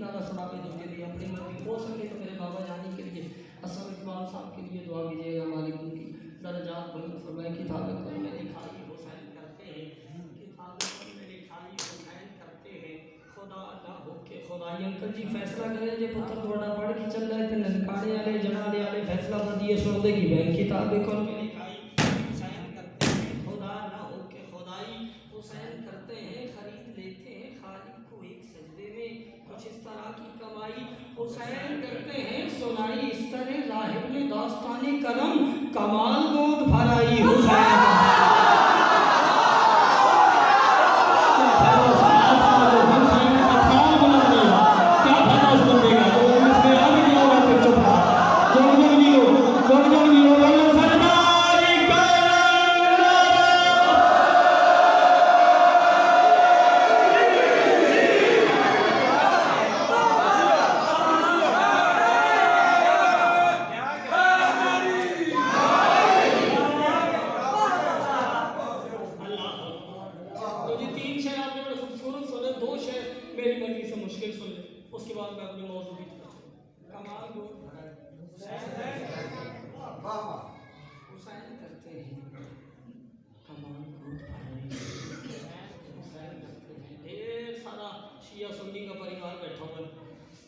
गाना सुना के उनके लिए अपनी मर्जी हो सके तो मेरे बाबा जानी के लिए असर इकबाल साहब के लिए दुआ कीजिएगा। मालिक उनकी दर्जात बुलंद फरमाए। किताब कुल में लिखाई हुसैन करते हैं, किताब कुल में लिखाई हुसैन करते हैं। खुदा अल्लाह हो के खुदाई अंकल जी फैसला करें जे पुत्र थोड़ा पढ़ के चल रहे थे ननकाने वाले जनाने वाले फैसला कर दिए छोड़ देगी बहन। किताब कुल में लिखाई हुसैन करते हैं, खुदा अल्लाह हो के खुदाई हुसैन करते हैं। खरीद लेते हैं खालिक को एक सजदे में, कुछ इस तरह की कमाई हुसैन करते हैं। सुनाई इस तरह राहिब ने दास्तानी करम कमाल गोद भराई हुसैन।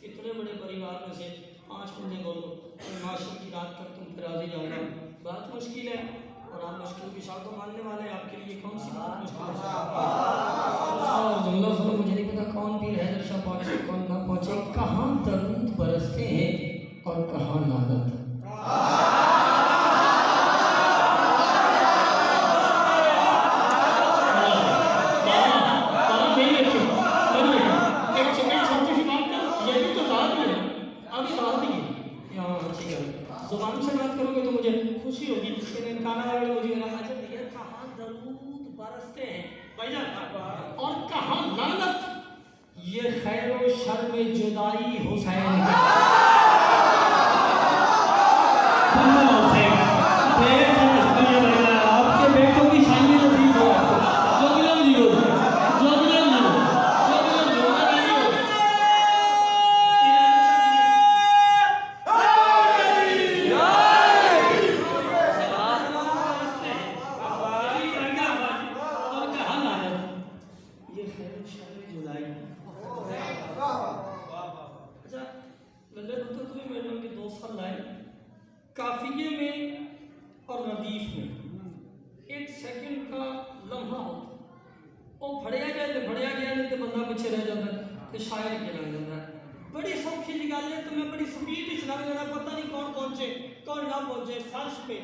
इतने बड़े परिवार में से 5 बंदे बोलो माशरे की रात तक तुम फिर राजी जाओगे, बात मुश्किल है। और आप मुश्किल की शाह को मानने वाले, आपके लिए कौन सी बात मुश्किल है? जुमला सुनो, मुझे नहीं पता कौन पीर हैदर शाह पहुंचे कौन ना पहुंचे। कहाँ दरूद बरसते हैं और कहाँ लानत। जुबान से बात करोगे तो मुझे खुशी होगी कि ननकाना वाले मुझे अच्छा भैया कहाँ दरूद बरसते हैं भाईजान और कहाँ लानत। ये खैर व शर में जुदाई हुसैन आपके बेटों की शान नसीब हो काफिये में और रदीफ में 1 सेकंड का लम्हा होता, वो फड़िया जाए तो फड़िया गया, नहीं तो बंदा पीछे रह जाता है तो शायर के लग जाता है। बड़ी सौखी निकाल है तो मैं बड़ी स्पीड से लग जाता, पता नहीं कौन पहुंचे कौन ना पहुंचे। फर्श पे,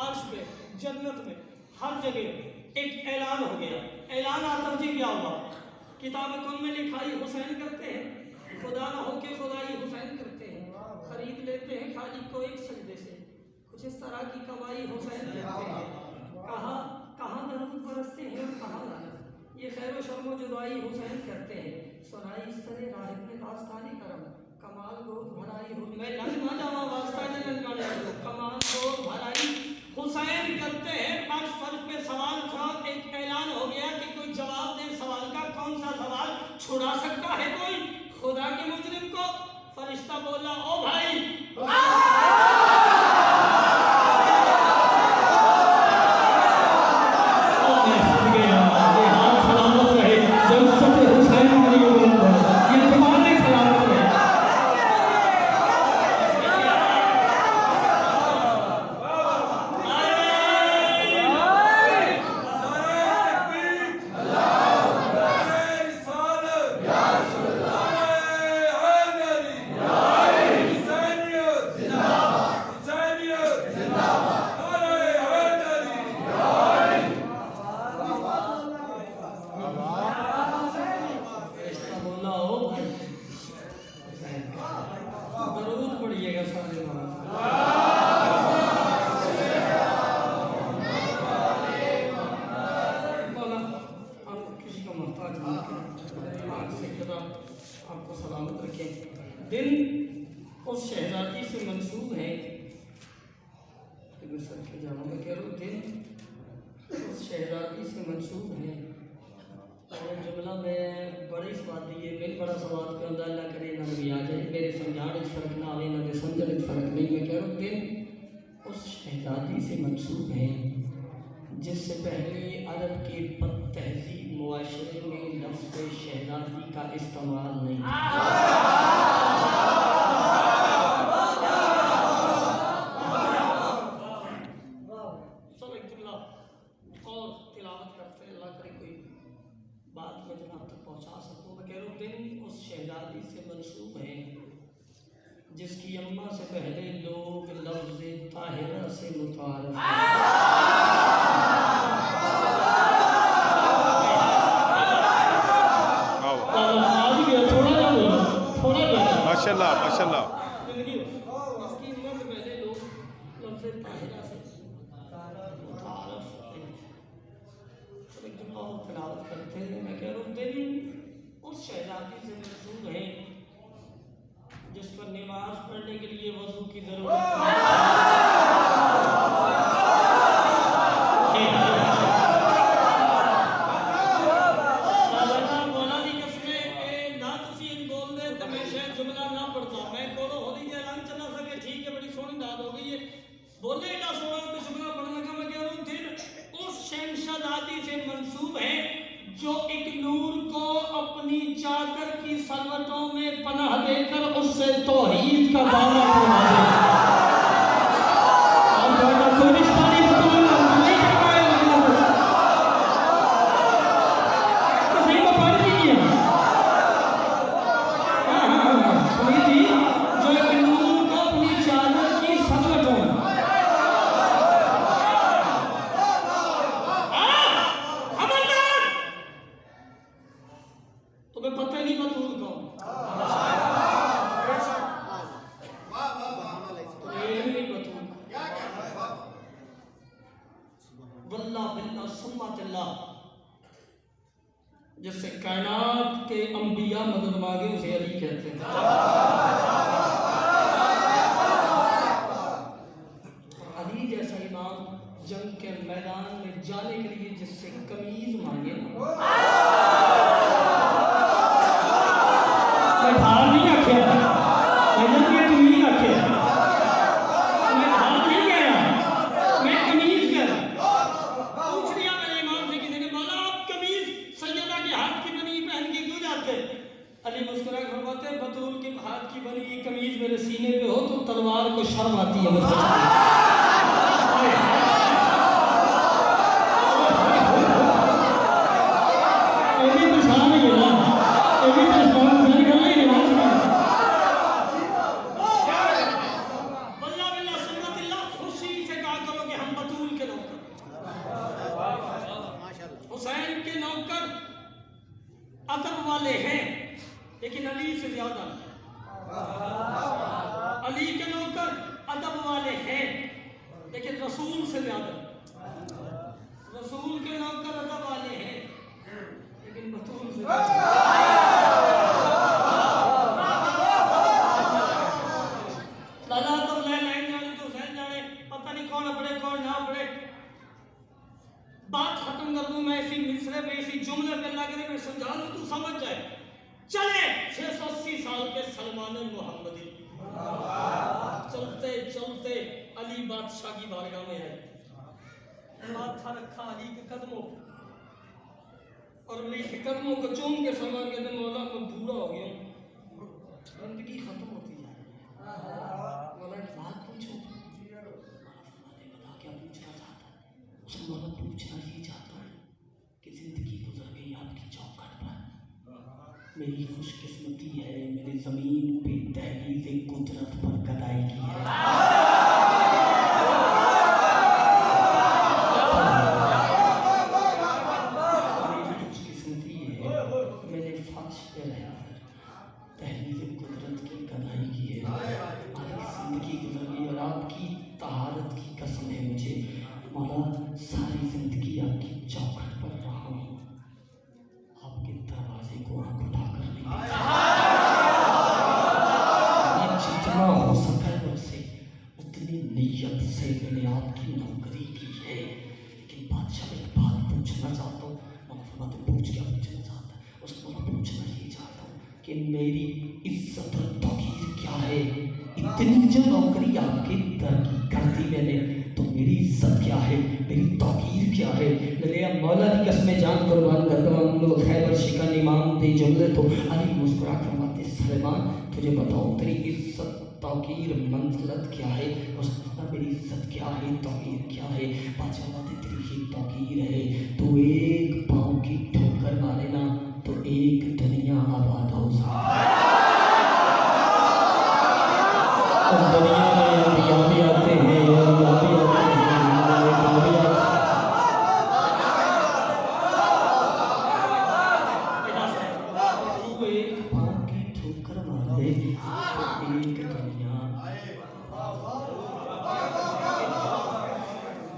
अर्श पे, जन्नत में, हर जगह एक ऐलान हो गया। ऐलान आतफ जी क्या हुआ? किताब कुल में लिखाई हुसैन करते हैं, खुदा ना हो के खुदाई हुसैन करते हैं। खरीद लेते हैं खालिक को एक सजदे से, कुछ इस तरह की कमाई हुसैन करते हैं। कहाँ दरूद बरसते हैं और कहाँ लानत। ये खैर व शर्म व जुदाई हुसैन करते हैं। सुनाई इस तरह राहिब ने दास्तानी करम कमाल गोद भराई हो। मैं लग ना जावा वास्ता जन कमाल गोद भराई हुसैन करते हैं। 5 फर्ज पे सवाल था, एक ऐलान हो गया कि कोई जवाब दे सवाल का। कौन सा सवाल छुड़ा सकता है कोई खुदा के मुजरिम को? फरिश्ता बोला ओ भाई आपको सलामत रखें। दिन उस शहजादी से मंसूब है, मैं कह रहा हूँ दिन उस शहजादी से मंसूब है। और जुमला में बड़ी इस बात ये मिल बड़ा सवाल पे होता अल्लाह करे ना भी आ जाए मेरे समझाने फर्क ना आवे ना समझने फर्क नहीं। मैं कह रहा हूँ दिन उस शहजादी से मंसूब है जिससे पहले अरब के तहजीब मुआशरे में लफ्ज़ शहजादी का इस्तेमाल नहीं और तिलावत करते अल्लाह करे कोई बात में जनाब तक पहुँचा सकूँ। मैं कह रहा हूँ दिन उस शहजादी से मंसूब है जिसकी अम्मा से पहले लोग लफ्ज़ ताहिरा से मुतारफ़ माशाल्लाह माशाल्लाह। इसकी अम्मा से पहले लोग लफ्ज़ ताहिरा से मुतारफ़ तिलावत करते हैं। मैं कह रहा हूँ दिन उस शहजादी से मंसूब है जिस पर नमाज पढ़ने के लिए वज़ू की ज़रूरत बोले ना सोना तो शुक्र पढ़ने का। मैं कह रहा हूँ दिन उस शहजादी से मंसूब है जो एक नूर को अपनी चादर की सलवटों में पनाह देकर उससे तौहीद का दावा करवा दे। कोई रिश्ता नहीं नहीं कर पाएगा तो सही को पढ़ लीजिए। सुनिए जी जो एक नूर को अपनी चादर की सलवटों में तुम्हें पता ही नहीं बतूल कौन वल्लाह बिल्लाह सुम्मा तिल्लाह जिससे कायनात के अंबिया मदद मांगे उसे अली कहते हैं। अली जैसा इमाम जंग के मैदान में जाने के लिए जिससे कमीज मांगे ना भार नहीं आख्या मैं कमीज आख्या मैं भार नहीं कह रहा मैं कमीज कह रहा। पूछ लिया मेरे इमाम से किसी ने बोला आप कमीज सैयदा के हाथ की बनी पहन के क्यों जाते? अली मुस्कुरा के फरमाते हैं बतूल के हाथ की बनी कमीज मेरे सीने पे हो तो तलवार को शर्म आती है मुझे। हुसैन के नौकर अदब वाले हैं लेकिन अली से ज्यादा। अली के नौकर अदब वाले हैं लेकिन रसूल से ज्यादा। रसूल के नौकर अदब वाले हैं लेकिन बतूल से लाला तो ले लाइन जाने तो हुसैन जाने पता नहीं कौन पड़े कौन ना पड़े। बात खत्म कर दूं मैं इसी मिसरे में इसी जुमले पे लग रहे मैं समझा दूं तू समझ जाए। चले 680 साल के सलमान मोहम्मदी चलते चलते अली बादशाह की बारगाह में है। माथा रखा अली के कदमों और अली के कदमों को चूम के सलमान कहते मौला मैं बूढ़ा हो गया हूँ जिंदगी खत्म होती है। मौला एक बात पूछो बता क्या पूछना चाहता है? उसको मौला पूछना ये चाहता है कि जिंदगी गुजर गई आपकी चौखट पर। मेरी खुशकिस्मती है मेरी जमीन पे दहलीज़ कुदरत पर गदाई की है। मेरी खुशकिस्मती है मैंने फर्श पे रहकर दहलीज़ कुदरत की गदाई की है। आपकी जिंदगी गुजर गई और आपकी तहारत की कसम है मुझे मौला सारी जिंदगी आपकी चौखट पर रहा हूँ आपके दरवाजे को आंख उठाकर जितना हो सका है उससे उतनी नीयत से मैंने आपकी नौकरी की है। लेकिन बादशाह एक बात पूछना चाहता हूँ। मौला पूछ क्या पूछना चाहता है? उसको मौला पूछना ये चाहता हूँ कि मेरी इज्जत और तौकीर क्या है। इतनी जो नौकरी आपके दर की कर दी मैंने, तो मेरी इज्जत क्या है, मेरी तौकीर क्या है। मेरे अब मौला की कसमें जान कुर्बान करता हूँ। खैबर शिकन इमाम दे जुमले तो अली मुस्कुरा फरमाते सलेमान तुझे बताऊँ तेरी इज्जत तौकीर मंजिलत क्या है। उसका मेरी इज्जत क्या है, तौकीर क्या है। बादशाह बातें तेरी ही तौकीर है। तू एक पाँव की ठोकर मारे ना तो एक दुनिया आबाद हो सकती है। और दुनिया में अंबिया भी आते हैं, औलिया भी आते हैं, मलाइका भी आते हैं। तू एक पाँव की ठोकर मार दे तो एक दुनिया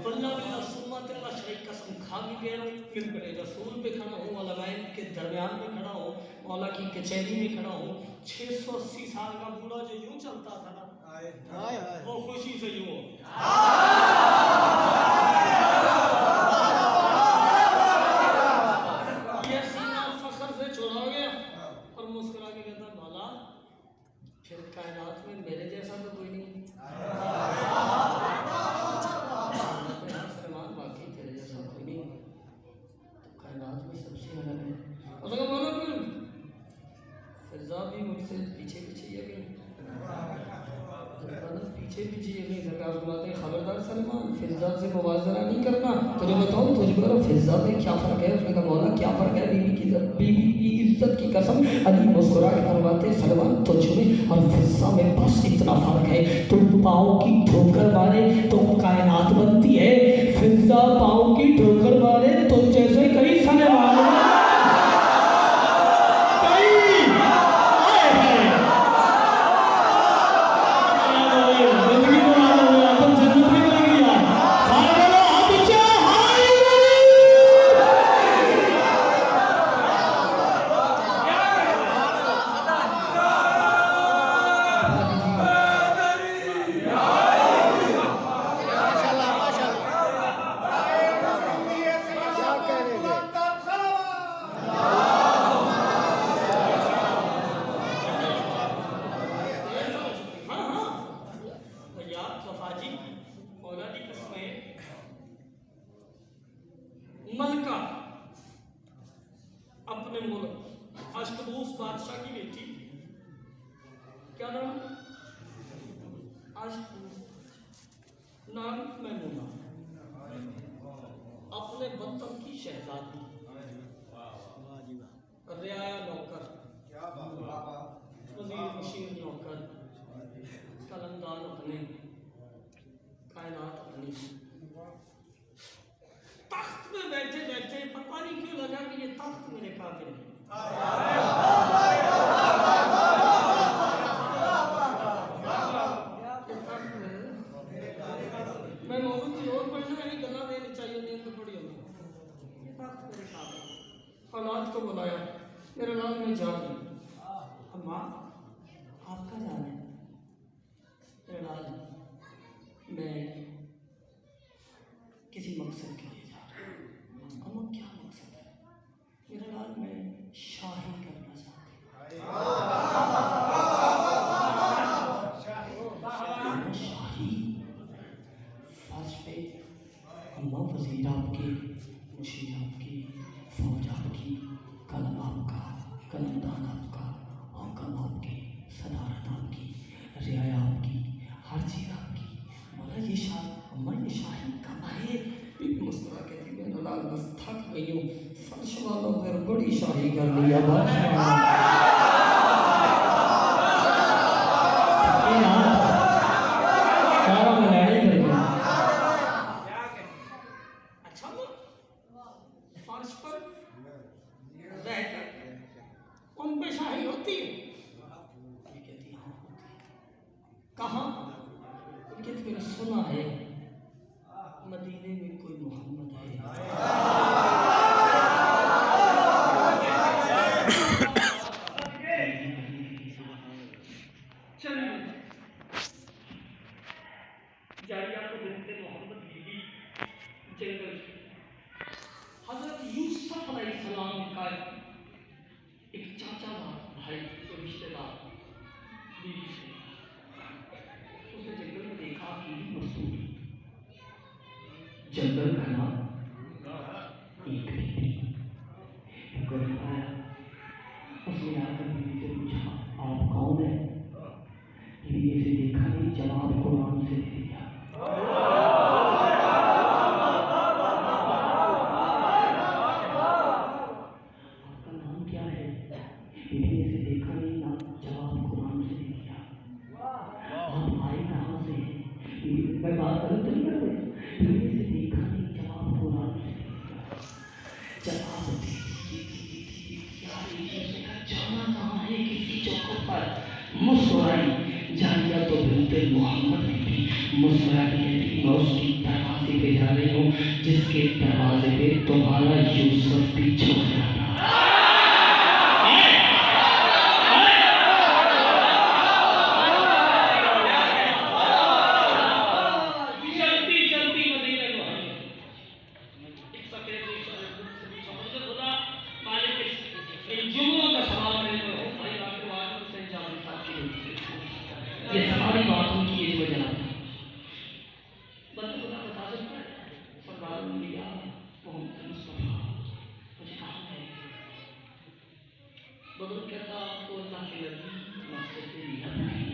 वल्लाह बिल्लाह सुम्मा तेरा शरीक कसम खा भी गया हूँ। फिर मेरे रसूल पे खड़ा हूँ, अलमाइन के दरमियान में खड़ा हूँ, मौला की कचहरी में खड़ा हूँ। 680 साल का बूढ़ा जो यूं चलता था ना, वो खुशी से यूं हो ये सीना फख्र से चुरा गया और मुस्कुरा के कहता मौला फिर कायनात में मेरे जैसा तो कोई नहीं। सलमान बाकी तेरे जैसा कोई नहीं, तो कायनात में सबसे अलग है। और अगर बोलो फिजा भी मुझसे पीछे पीछे ये गई, पीछे पीछे ये गई। सरकार फरमाते हैं खबरदार सलमान फिजा से मुवाज़ना नहीं करना। तुझे बताऊँ तुझे बोलो फिजा में क्या फ़र्क है। उसने कहा मौला क्या फ़र्क है। बीवी की इज्जत की कसम अली मुस्कुरा के फरमाते सलमान तुझ में और फिजा में बस इतना फ़र्क है। तुम पाँव की ठोकर मारे तो कायनात बनती है, फिजा पाँव की ठोकर मारे तो जैसे कई सलमान मलका अपने मुल्क अश्कबूस बादशाह की बेटी, क्या नाम अश्कबूस, नाम मैमूना, अपने वतन की शहजादी, रियाया नौकर, वजीर मुशीर नौकर, कलमदान अपने, कायनात अपनी। तख्त में बैठे बैठे पता नहीं क्यों लगा कि ये तख्त मेरे काबिल है। मैं मौजूद की रोड पढ़ना है, गला देनी चाहिए, नींद तो पड़ी होगी। ये तख्त मेरे काबिल। औलाद को बुलाया, मेरे औलाद में जान अम्मा आपका जान है। मेरे औलाद मैं किसी मकसद के लिए जा रहा हूँ। अम्मा क्या मकसद है। मेरे औलाद में शाही करना चाहती हूँ। शाही फर्ज पे अम्मा वजीर आपके, मुशीर आपकी, फौज आपकी, कलम आपका, कलमदान आपका, हुक्म आपके, सदारत आपकी, रियाया आपकी, हर चीज़ आपकी। मौला ये शाही अम्मा ये शाही कब आए। मुस्कुरा कहती मैं औलाद बस थक गई हूँ, फर्श वालों पर बड़ी शाही कर लिया अच्छा फर्श पर रहकर उन पे शाही होती है। ये कहती हाँ होती है। कहाँ? कहती मैंने सुना है मदीने में कोई मोहम्मद है। चलिए जारिया को बिनते मोहम्मद बीवी जंगल, हजरत यूसुफ अलैहिस्सलाम का एक चाचा भाई जंगल का नाम ईंट थी। एक गरीब आया, उसने आकर बीवी से पूछा, आप कौन है? बीवी ने इसे देखा नहीं, जवाब कुरान से दे दिया। आपका नाम क्या है? बीवी ने इसे देखा नहीं, ना जवाब कुरान से दे दिया। आप आए कहाँ से हैं? मैं बात गलत नहीं कर रही। बीवी ने इसे देखा नहीं, जवाब कुरान से दे दिया। जवाब जाना कहाँ है, किसी चौकों पर मुस्कुराई। जानिया तो बिनते मोहम्मद की थी, मुस्कुरा के कहती, मैं उसकी दरवाजे पे जा रही हूँ जिसके दरवाजे पे तुम्हारा यूसुफ भी छोड़ जाता। ये सारी बात उनकी ये जो जना बता सकता है सरदार लिया मोहम्मद मुस्तफा मुझे कहा है बदल कहता आपको अल्लाह के नबी मस्जिद नबवी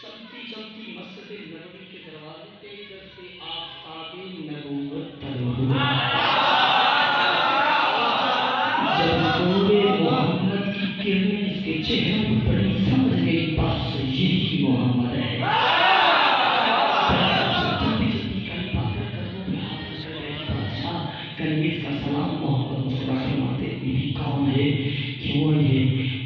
चलती चलती मस्जिद नबवी के दरवाजे पे इधर से आफताब नबूवत तलब हुआ। जब नूरे मोहम्मद की किरणें इसके चेहरे पर पड़ी, समझ गई बस यही मोहम्मद है। इसका सलाम मोहम्मद मुस्तफा के माते, बीवी कौन है, क्यों है ये,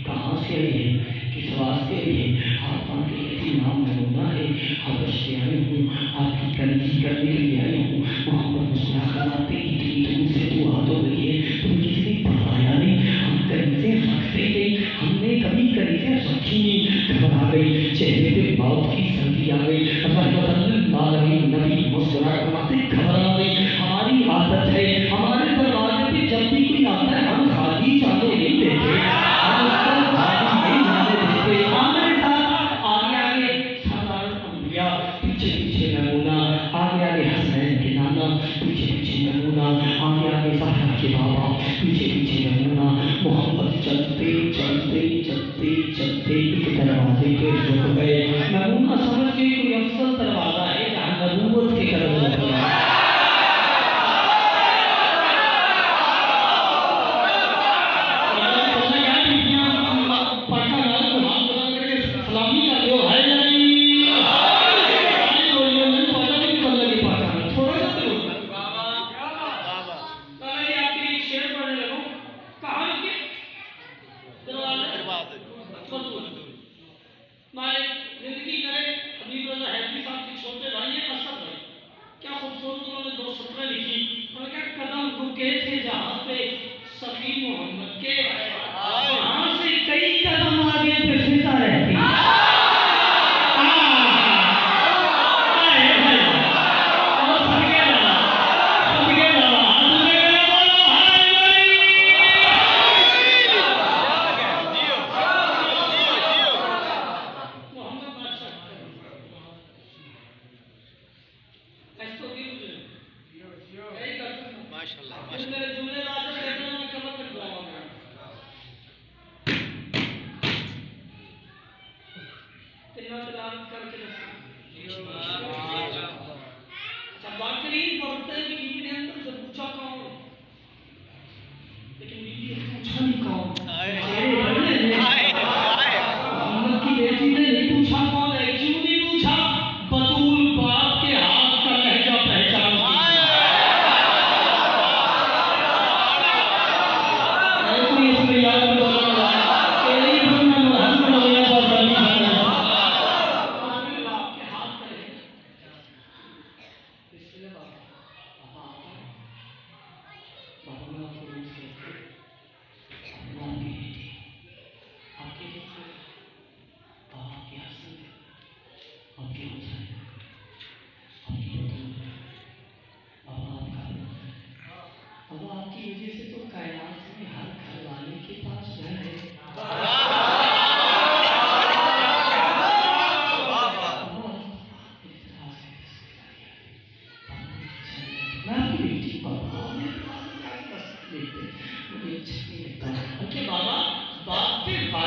कहाँ से आई है, किस वास्ते आई है? हाथ बांध के कहती, नाम मैमूना है, हबश से आई हूँ, आपकी कनजी करने के लिए आई हूँ। मोहम्मद मुस्कुरा कर माते, इतनी दूर से तू आ तो गई है, तुम किसी ने बताया नहीं, हम कनीज़ें रखते गई, हमने कभी कनीज़ें रखी नहीं, घबरा गई, चेहरे पे मौत की सर्दी आ गई। नबी मुस्कुरा कर माते, घबरा गई, हमारी आदत है, हमारे दरवाजे पे जब भी कोई आता है हम खाली जाने नहीं देते, हम उसको खाली नहीं जाने देते। हमारे साथ आगे आगे सरदार अंबिया, पीछे पीछे नमूना, आगे आगे हसनैन के नाना, पीछे पीछे नमूना, आगे आगे ज़हरा के बाबा, पीछे पीछे नमूना। मोहम्मद चलते चलते चलते चलते एक दरवाजे पे रुक गए। नमूना समझ के कोई अफसल दरवाजा है जहाँ नबूवत के कदम लगते हैं। जिंदगी करे हबीब रजा हैदरी साहब के छोटे भाई है असद भाई, क्या खूबसूरत उन्होंने 2 सत्रह लिखी। उन्होंने क्या कदम रुके थे जहाँ पे सफी मोहम्मद के, वहाँ से कई कदम आगे पे फिजा रहती।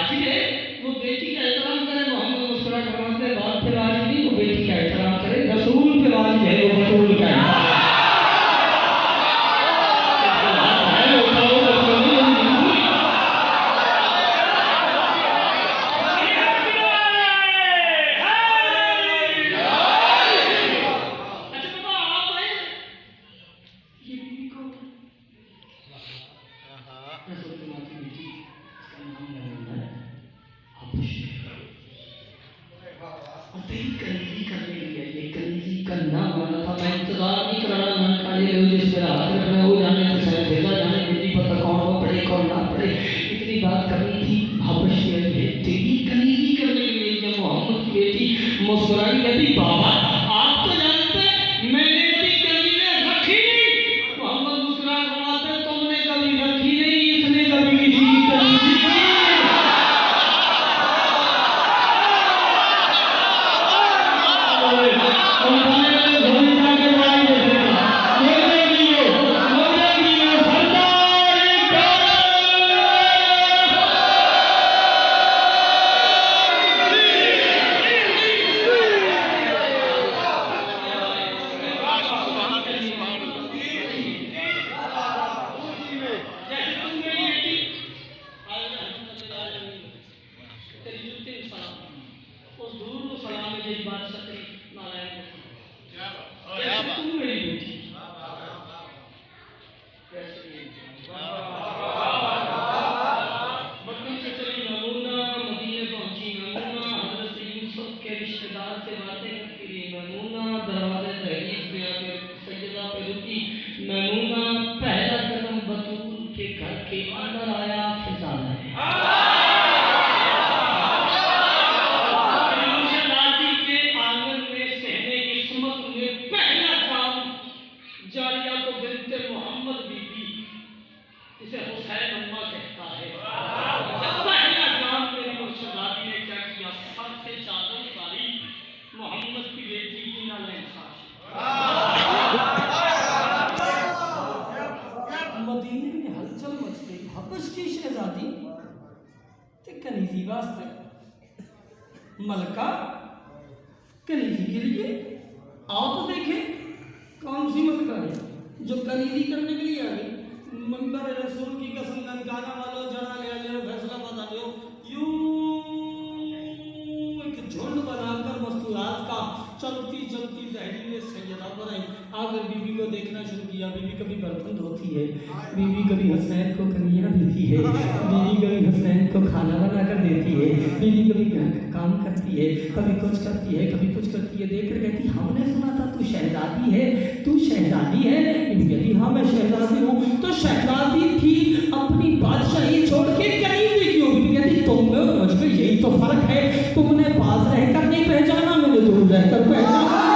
वाजिब है वो बेटी का एहतराम करे। मोहम्मद मुस्कुरा फरमाते बाप पे वाजिब नहीं, वो बेटी का एहतराम करे। रसूल पे वाजिब है वो बतूल का मुस्कुराई कहती बाबा आप तो जानते मैंने कभी कलीरें रखी नहीं। मोहम्मद मुस्कुरा फरमाते तुमने कभी रखी नहीं, इसने कभी किसी की कलीरी मलका कनीजी के लिए आओ तो देखें कौन सी मलका है जो कनीजी करने के लिए आ गई। मंबर रसूल की कसम गाना वालों जड़ा ले लियो फैसला बता लियो यूं एक झुंड बनाकर मस्तूरात का चलती चलती दहली में सैयदा पर आई। आकर बीबी को देखना शुरू किया। बीबी कभी बर्तन धोती है, बीबी कभी हसनैन को कनिया देती है, बीबी कभी हसनैन को खाना बनाकर देती है, बीबी कभी घर का काम करती है, कभी कुछ करती है, कभी कुछ करती है। देखकर कहती हमने सुना था तू शहजादी है, तू शहजादी है। बीबी कहती हाँ मैं शहजादी हूँ। तो शहजादी थी अपनी बादशाही छोड़ के कनीजी क्यों? बीबी कहती तुम में और मुझ में यही तो फर्क है, तुमने पास रहकर नहीं पहचाना, मैंने दूर रहकर पहचाना।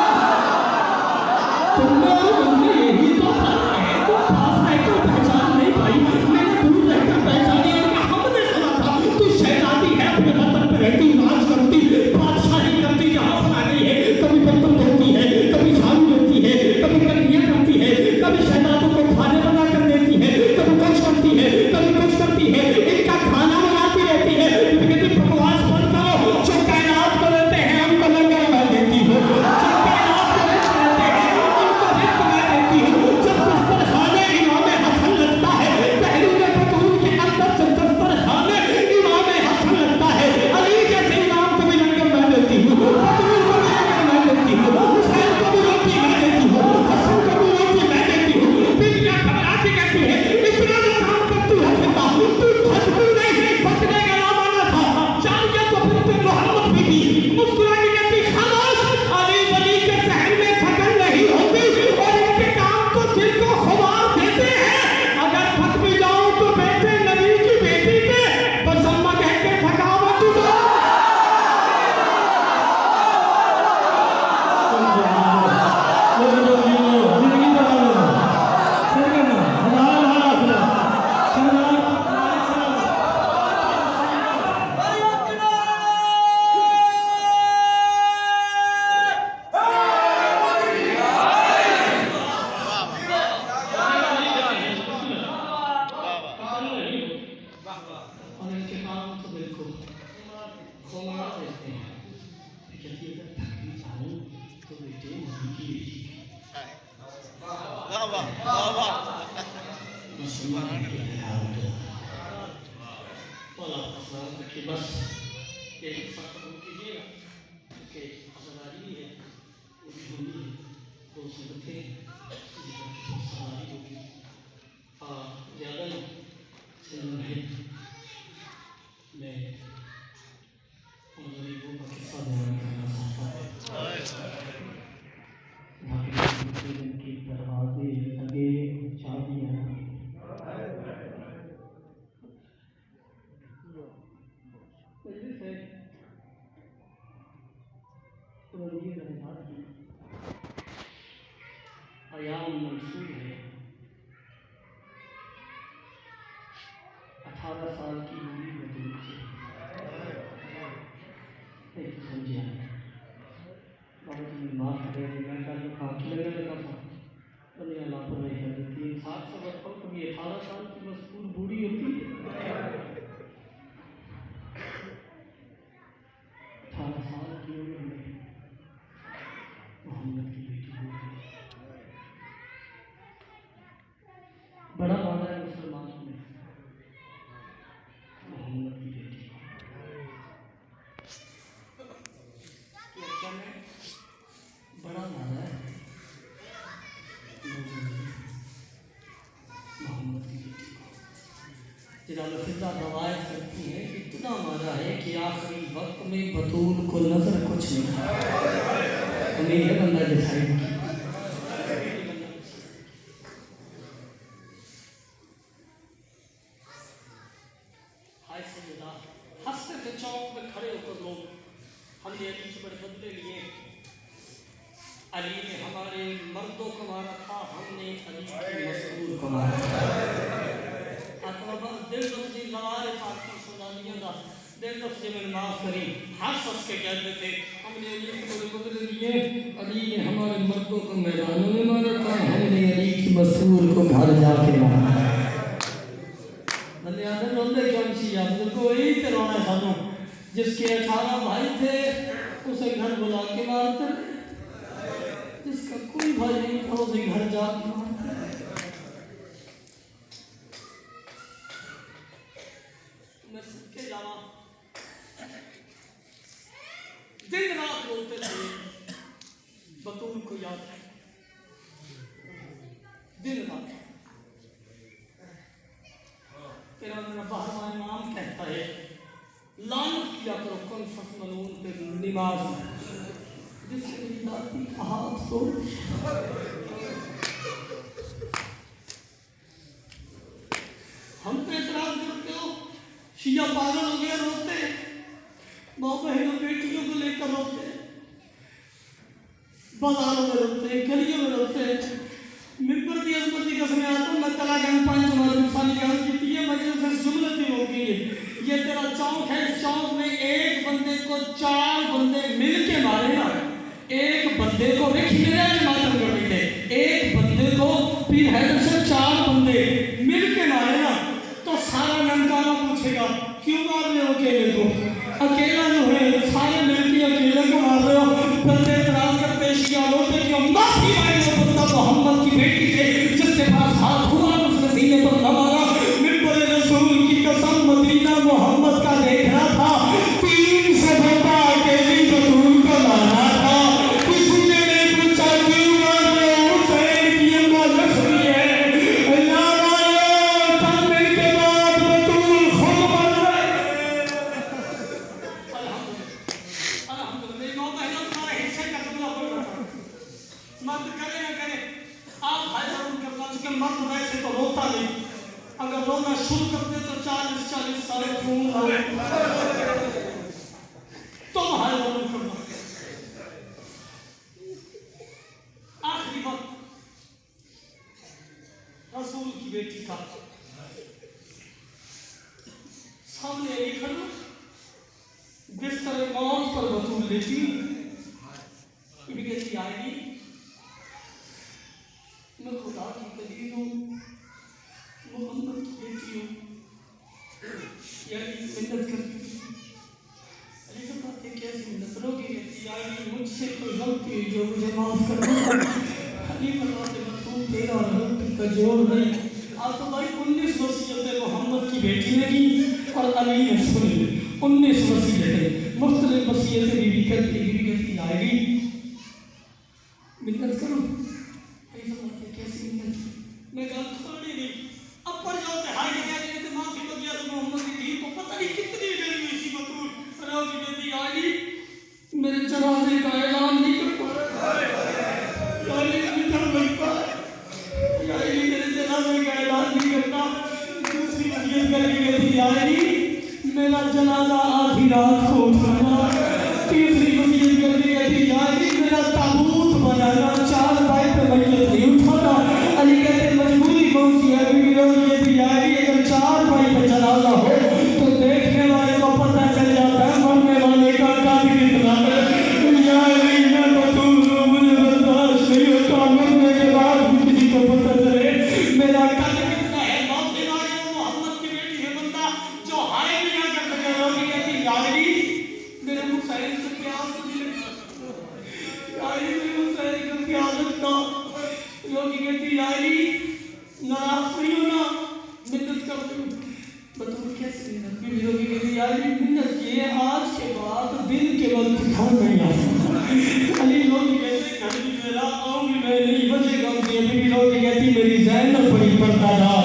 तुमने और मुझे यही तो फर्क है, तुम पास रहकर पहचान नहीं पाई, मैंने दूर रहकर पहचानी। हमने सुना था तू शहजादी है, अपने वतन पे रहती, राज करती, बादशाही करती, जहाँ अपना नहीं है। कभी बर्तन धोती है, कभी झाड़ू देती है, कभी कन्या करती है, कभी शहजादों को खाने बना कर देती है, कभी कुछ करती है, कभी कुछ करती है। इनका मेरे को खुमार देते हैं। कहती है अगर थक भी जाऊँ तो बेटे मम्मी की बेटी वाह वाह वाह वाह मुसलमान के हाल तो वाला सलाम कि बस यही फर्क कीजिएगा कि आज़ादी है वो भी होनी है दो संगठें सवारी होगी ज़्यादा नहीं है मैं उन गरीबों का किस्सा बयान करना चाहता हूँ जिनकी दरवाजे लगे चाबियाँ मजलिस है पुरानी रमज़ान की अयाम मंसूर है 18 साल की उम्र में दूर से नहीं तो समझे बाबा जी माफ़ करें मैं कल काफ़ी लगने लगा था दुनिया लापरवाही कर देती है 7 साल पर कभी 18 साल की मजबूर बूढ़ी होती है 18 साल की उम्र में मोहम्मद की बेटी हो गई बड़ा वादा है मुसलमानों में मोहम्मद की बेटी क्या में बड़ा वादा है मोहम्मद की बेटी को जनाब फिजा रवायत करती है इतना वादा है कि आखिरी वक्त में बतूल को नजर कुछ नहीं हमें यह बंदा डिसाइड किया हंसते थे चौक में खड़े होकर लोग हमने अली से बड़े बदले लिए अली ने हमारे मर्दों को मारा था हमने अली की मसूर को मारा अतवा दिल लफ्ज़ी ज़वार पाक सुनानियों का दिल लफ्ज़ी में माफ़ करी हंस के कहते थे हमने अली से बड़े बदले लिए अली ने हमारे मर्दों को मैदानों में मारा था हमने अली की मसूर को घर जाके मारा रोंदे क्यों छी आप को यही तो रोना है सानू जिसके 18 भाई थे उसे घर बुला के मारते जिसका कोई भाई नहीं था उसे घर जाके मारते मैं सबके जावा दिन रात बोलते थे बतूल को याद है दिन रात तेरा मेरा बाहरवा इमाम कहता है लानत किया करो कौन फसमनून पे नमाज जिससे मेरी दादी का हाथ तोड़ हम पे एतराज करते हो शिया पागल हो गया रोते माँ बहनों बेटियों को लेकर रोते बाजारों में रोते गलियों में रोते मिंबर की अजमत की कसम आता हूँ मैं तला गया 5 हमारे मिसाली जान की है मजलिस से जुमलत भी होगी ये तेरा चौक है इस चौक में एक बंदे को 4 बंदे मिल के मारे ना एक बंदे को वे खिले मातम कर थे एक बंदे को पीर हैदर से 4 बंदे मिल के मारे ना तो सारा ननकाना पूछेगा क्यों मार रहे हो अकेले को अकेला जो है सारे मिल के अकेले को मार रहे हो बंदे इतराज करते शिया लोटे क्यों माफी मांगे बंदा मोहम्मद की बेटी से जिसके पास हाथ हुआ उसने सीने पर न मारा मिंबर रसूल की कसम मदीना मोहम्मद का देख रहा था 300 बंदा अकेली बतूल को मारा था किसी ने नहीं पूछा क्यों मार रहे हो हुसैन की अम्मा जख्मी है नारायण तकबीर के बाद बतूल खुद मर गए अल्हम्दुलिल्लाह मां बहनों तुम्हारे हिस्से का जुमला बोल रहा था मत करे न करे आप भाई जरूर करना क्योंकि मर्द वैसे तो रोता नहीं अगर रोना शुरू कर दे तो 40 साल खून हो तो भाई जरूर करना आखिरी वक्त रसूल की बेटी का सामने एक खड़ा बिस्तर मौत पर बतूल लेटी कहती आएगी मैं खुदा की कलील हूँ मोहम्मद की बेटी हूँ यानी मिन्नत करती मुझसे कोई गलती हुई जो मुझे माफ कर दो। अली फरमाते मखदूम तेरा और गलती का जोड़ नहीं। आप तो भाई 19 वसीयतें मोहम्मद की बेटी ने की और अली ने सुनी। 19 वसीयतें, मुख्तलिफ वसीयतें बीवी कहती आएगी मिन्नत करो। अली फरमाते कैसी मिन्नत? मैं गल खोली नहीं। अब पर जाते हाय क्या कहते माफी तो दिया तो मोहम्मद की धी को पता नहीं कितनी देर हुई थी बतूल रोज कहती आली मेरे जनाजे का ऐलान नहीं कर पा रहा। आली मिठा लगता आली मेरे जनाजे का ऐलान नहीं करता। दूसरी वसीयत करके कहती आली मेरा जनाजा आधी रात को उठाना। तीसरी वसीयत करके कहती आली मेरा ताबूत बनाना, 4 बाइक पे मैयत नहीं उठाना। अली कहते मजबूरी कौन सी है? अगर 4 बाइक पे जनाजा हो तो देखने वाले को पता चल जाता है मरने वाले का कद कितना है। मैं बतूल मुझे बर्दाश्त नहीं होता मरने के बाद भी किसी को पता चले मेरा कद कितना है। माफी मांगे मोहम्मद की बेटी है बंदा जो हाय भी ना कर सके। रोगी कहती यारी मेरे हुसैन से प्यास नहीं लगता, यारी मेरे हुसैन से प्यास लगता। रोगी कहती यारी नाराज नहीं होना, मिन्नत करती हूँ। बतूल कैसे मिन्नत? बीवी रोगी कहती यारी मिन्नत ये आज के बाद दिन के वक्त घर नहीं आ सकता। अली रोगी कहते घर भी मेरा आऊँगी मैं नहीं बचेगा। बीवी रोगी कहती मेरी ज़ैनब बड़ी पर्दादार